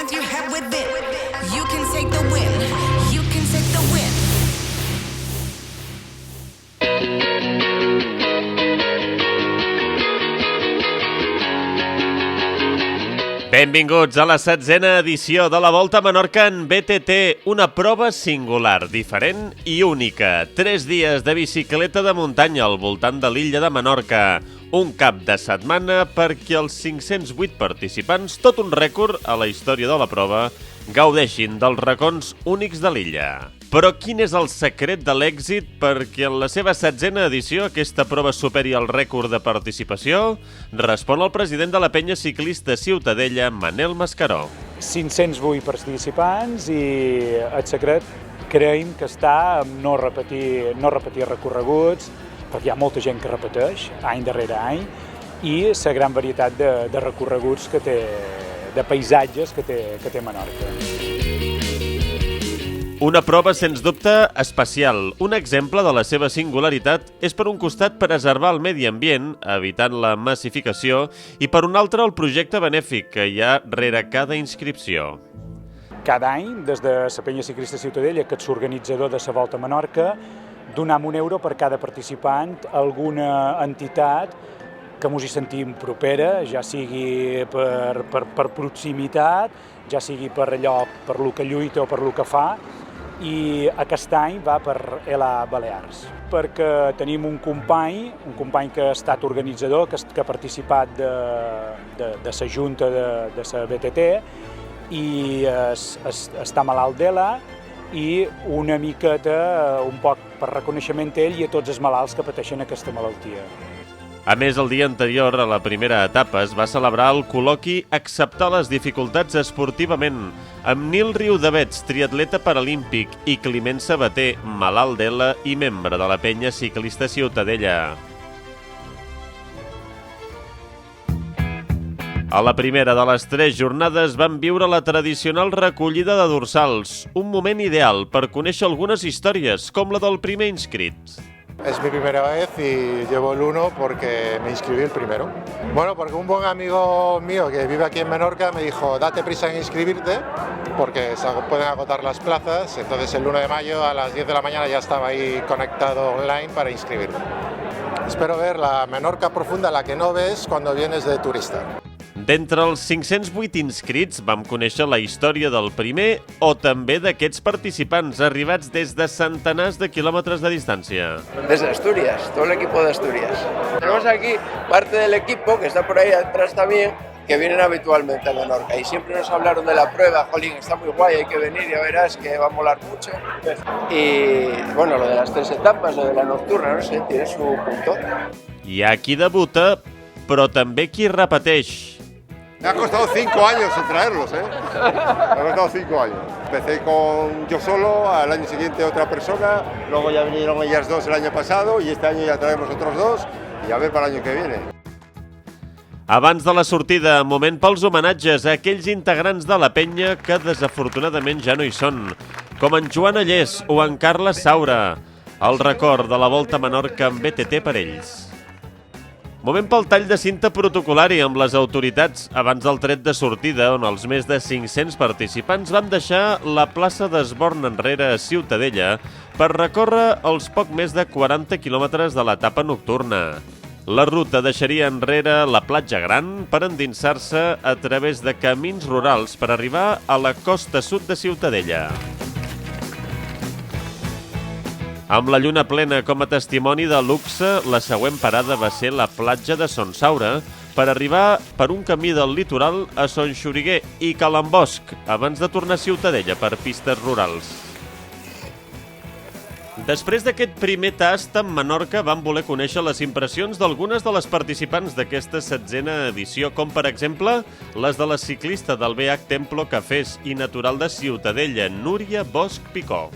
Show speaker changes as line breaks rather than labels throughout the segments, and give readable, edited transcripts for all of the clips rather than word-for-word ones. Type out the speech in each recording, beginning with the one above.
strength you have within. You can take the win. You can take the win.
Benvinguts a la 7a edició de la Volta a Menorca en BTT, una prova singular, diferent i única. 3 dies de bicicleta de muntanya al voltant de l'illa de Menorca. Un cap de setmana perquè els 508 participants, tot un rècord a la història de la prova, gaudeixin dels racons únics de l'illa. Però quin és el secret de l'èxit perquè en la seva 7a edició aquesta prova superi el rècord de participació? Respon el president de la penya ciclista Ciutadella, Manel Mascaró.
508 participants i el secret creiem que està en no repetir recorreguts, perquè hi ha molta gent que repeteix any darrere any, i la gran varietat de recorreguts que té, de paisatges que té Menorca.
Una prova, sens dubte, especial. Un exemple de la seva singularitat és, per un costat, preservar el medi ambient, evitant la massificació, i per un altre, el projecte benèfic que hi ha rere cada inscripció.
Cada any, des de la penya ciclista Ciutadella, que és l'organitzador de la Volta a Menorca, donem €1 per cada participant a alguna entitat que ens hi sentim propera, ja sigui per proximitat, ja sigui per allò, per lo que lluita o per lo que fa, i aquest any va per ELA Balears, perquè tenim un company que ha estat organitzador, que ha participat de la junta de la BTT i està malalt d'ELA, i una miqueta, un poc per reconeixement a ell i a tots els malalts que pateixen aquesta malaltia.
A més, el dia anterior, a la primera etapa, es va celebrar el col·loqui Acceptar les dificultats esportivament, amb Nil Riudavets, triatleta paralímpic, i Climent Sabater, malalt d'ELA i membre de la penya ciclista Ciutadella. A la primera de les 3 jornades van viure la tradicional recollida de dorsals, un moment ideal per conèixer algunes històries, com la del primer inscrit.
Es mi primera vez y llevo el 1 porque me inscribí el primero. Bueno, porque un buen amigo mío que vive aquí en Menorca me dijo, date prisa en inscribirte porque se pueden agotar las plazas. Entonces el 1 de mayo a las 10 de la mañana ya estaba ahí conectado online para inscribirme. Espero ver la Menorca profunda, la que no ves cuando vienes de turista.
D'entre els 508 inscrits vam conèixer la història del primer o també d'aquests participants arribats des de centenars de quilòmetres de distància.
Desde Asturias, todo el equipo de Asturias. Tenemos aquí parte del equipo que está por ahí atrás también, que vienen habitualmente a Menorca y siempre nos hablaron de la prueba, jolín, está muy guay, hay que venir, ya verás que va a molar mucho. Y bueno, lo de las 3 etapas, lo de la nocturna, no sé, tiene su punto.
Hi ha qui debuta, però també qui repeteix.
Me ha costado 5 años en traerlos, ¿eh? Me ha costado 5 años. Empecé con yo solo, al año siguiente otra persona, luego ya vinieron ellas 2 el año pasado y este año ya traemos otros 2 y a ver para el año que viene.
Abans de la sortida, moment pels homenatges a aquells integrants de la penya que desafortunadament ja no hi són, com en Joan Allés o en Carles Saura. El record de la Volta a Menorca en BTT per ells. Moment pel tall de cinta protocolari amb les autoritats abans del tret de sortida, on els més de 500 participants van deixar la plaça d'Esborn enrere a Ciutadella per recórrer els poc més de 40 quilòmetres de l'etapa nocturna. La ruta deixaria enrere la platja Gran per endinsar-se a través de camins rurals per arribar a la costa sud de Ciutadella. Amb la lluna plena com a testimoni de luxe, la següent parada va ser la platja de Son Saura per arribar per un camí del litoral a Son Xoriguer i Calambosc, abans de tornar a Ciutadella per pistes rurals. Després d'aquest primer tast, en Menorca vam voler conèixer les impressions d'algunes de les participants d'aquesta 7a edició, com per exemple les de la ciclista del BH Templo Cafès i natural de Ciutadella, Núria Bosch Picó.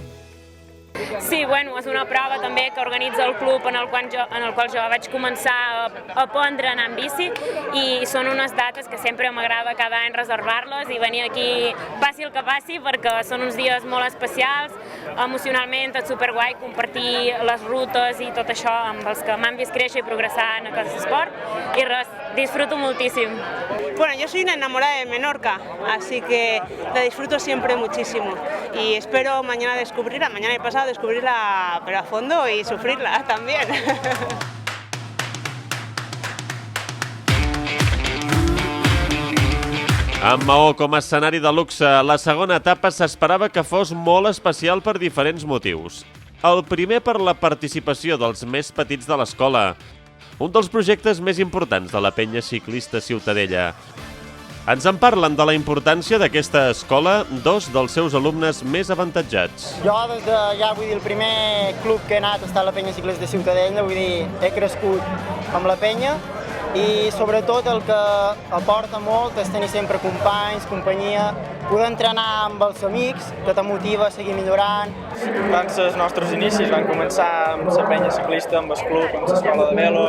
Sí, bueno, és una prova també que organitza el club en el qual jo vaig començar a aprendre a anar en bici i són unes dates que sempre m'agrada cada any reservar-les i venir aquí passi el que passi perquè són uns dies molt especials, emocionalment és superguai compartir les rutes i tot això amb els que m'han vist créixer i progressar en aquest esport i res, disfruto muchísimo.
Bueno, yo soy una enamorada de Menorca, así que la disfruto siempre muchísimo y espero mañana y pasado descubrirla pero a fondo y sufrirla también.
Amb Maó com a escenari de luxe, la segona etapa s'esperava que fos molt especial per diferents motius. El primer per la participació dels més petits de l'escola, un dels projectes més importants de la penya ciclista Ciutadella. Ens en parlen de la importància d'aquesta escola dos dels seus alumnes més avantatjats.
Jo des de el primer club que he anat ha estat la penya ciclista de Ciutadella, he crescut amb la penya i sobretot el que aporta molt és tenir sempre companys, companyia, poder entrenar amb els amics, que te motiva a seguir millorant.
Van ser els nostres inicis, van començar amb la penya ciclista, amb el club, amb l'escola de velo,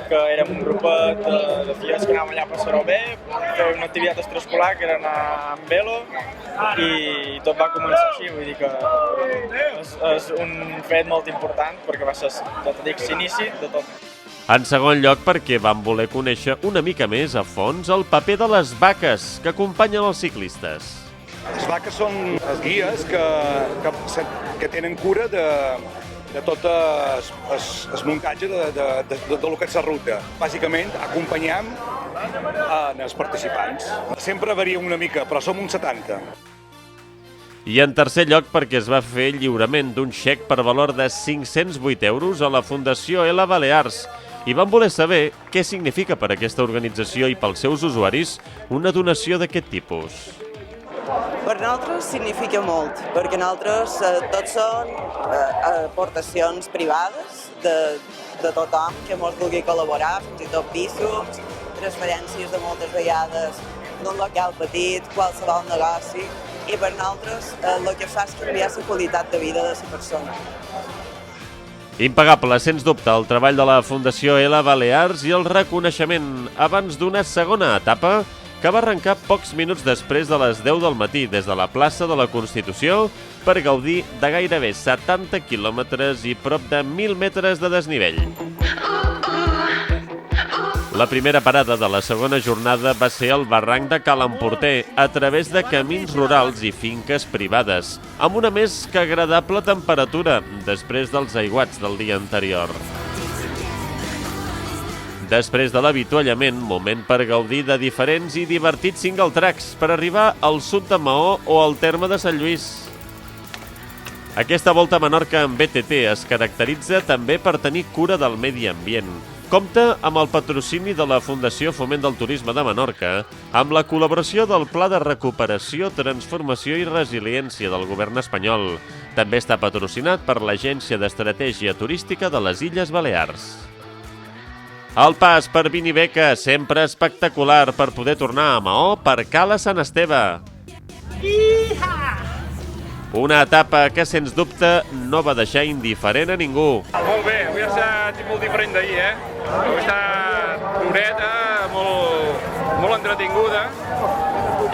que érem un grupet de filles que anàvem allà a passar-ho bé, fer una activitat extraescolar que era anar amb velo i tot va començar així, vull dir que és un fet molt important perquè va ser, ja t'ho dic, l'inici de tot.
En segon lloc, perquè van voler conèixer una mica més a fons el paper de les vaques que acompanyen els ciclistes.
Les vaques són els guies que tenen cura de tot el muntatge de lo que és la ruta. Bàsicament, acompanyem els participants. Sempre varia una mica, però som uns 70.
I en tercer lloc, perquè es va fer lliurament d'un xec per valor de 508 euros a la Fundació Ela Balears, i van voler saber què significa per a aquesta organització i pels seus usuaris una donació d'aquest tipus.
Per nosaltres significa molt, perquè nosaltres tots són aportacions privades de tothom que ens vulgui col·laborar, fins i tot pisos, transferències de moltes vegades d'un local petit, qualsevol negoci, i per nosaltres el que fa és canviar la qualitat de vida de la persona.
Impagable, sens dubte, el treball de la Fundació Ela Balears i el reconeixement abans d'una segona etapa que va arrencar pocs minuts després de les 10 del matí des de la plaça de la Constitució per gaudir de gairebé 70 quilòmetres i prop de 1.000 metres de desnivell. La primera parada de la segona jornada va ser el barranc de Ca l'Emporter, a través de camins rurals i finques privades, amb una més que agradable temperatura després dels aiguats del dia anterior. Després de l'avituallament, moment per gaudir de diferents i divertits single tracks per arribar al sud de Maó o al terme de Sant Lluís. Aquesta volta a Menorca en BTT es caracteritza també per tenir cura del medi ambient. Compta amb el patrocini de la Fundació Foment del Turisme de Menorca, amb la col·laboració del Pla de Recuperació, Transformació i Resiliència del govern espanyol. També està patrocinat per l'Agència d'Estratègia Turística de les Illes Balears. El pas per Vinibeca, sempre espectacular per poder tornar a Maó per Cala Sant Esteve. Una etapa que, sens dubte, no va deixar indiferent a ningú.
Molt bé, avui ha estat molt diferent d'ahir, Avui ha estat dureta, molt entretinguda,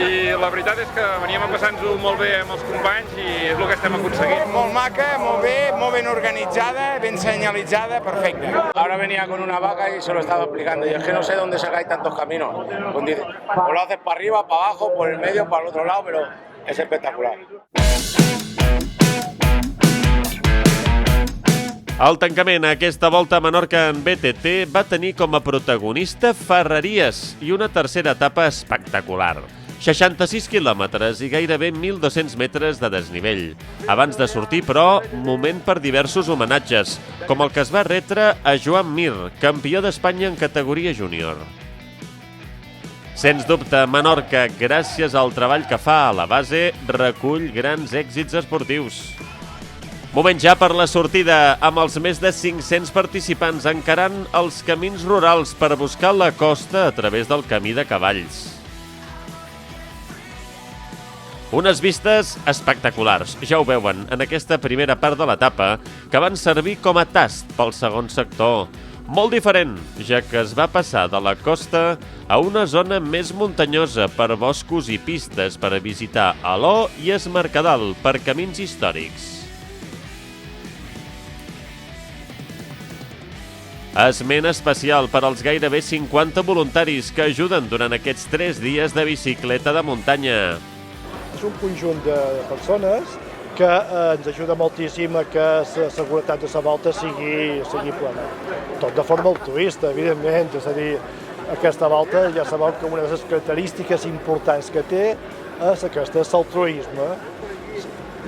i la veritat és que veníem a passar-nos-ho molt bé amb els companys i és el que estem aconseguint.
Molt maca, molt ben organitzada, ben señalizada, perfecta. Ahora venía con una vaca y se lo estaba explicando, y es que no sé dónde sacáis tantos caminos. O lo haces para arriba, para abajo, por el medio, para el otro lado, pero es espectacular.
El tancament a aquesta volta a Menorca en BTT va tenir com a protagonista Ferreries i una tercera etapa espectacular. 66 quilòmetres i gairebé 1.200 metres de desnivell. Abans de sortir, però, moment per diversos homenatges, com el que es va retre a Joan Mir, campió d'Espanya en categoria júnior. Sens dubte, Menorca, gràcies al treball que fa a la base, recull grans èxits esportius. Moment ja per la sortida, amb els més de 500 participants encarant els camins rurals per buscar la costa a través del camí de cavalls. Unes vistes espectaculars, ja ho veuen, en aquesta primera part de l'etapa, que van servir com a tast pel segon sector. Molt diferent, ja que es va passar de la costa a una zona més muntanyosa per boscos i pistes per a visitar Aló i Es Mercadal per camins històrics. Esment especial per als gairebé 50 voluntaris que ajuden durant aquests 3 dies de bicicleta de muntanya.
És un conjunt de persones que ens ajuda moltíssim a que la seguretat de la volta sigui plena. Tot de forma altruista, evidentment, és a dir, aquesta volta ja sabeu que una de les característiques importants que té és aquesta, és l'altruisme.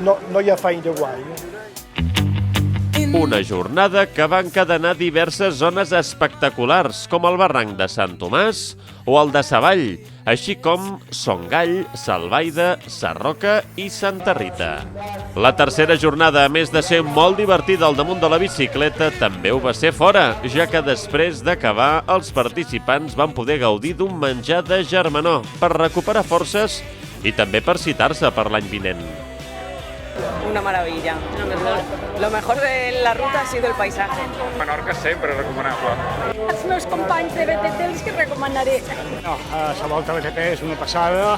No hi ha feina de guai.
Una jornada que va encadenar diverses zones espectaculars, com el barranc de Sant Tomàs o el de Savall, així com Son Gall, Salvaida, Sarroca i Santa Rita. La tercera jornada, a més de ser molt divertida al damunt de la bicicleta, també ho va ser fora, ja que després d'acabar, els participants van poder gaudir d'un menjar de germanor per recuperar forces i també per citar-se per l'any vinent.
Una maravilla. Lo mejor de la ruta ha sido el paisaje.
Menorca sempre recomanable.
Els meus companys de BTT els que recomanaré.
La volta BTT és una passada,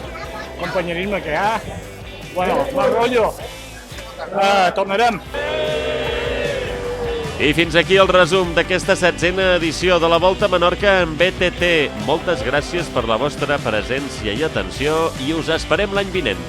companyerisme que hi ha. Bueno, mal rotllo. Tornarem.
I fins aquí el resum d'aquesta 7a edició de la Volta a Menorca en BTT. Moltes gràcies per la vostra presència i atenció i us esperem l'any vinent.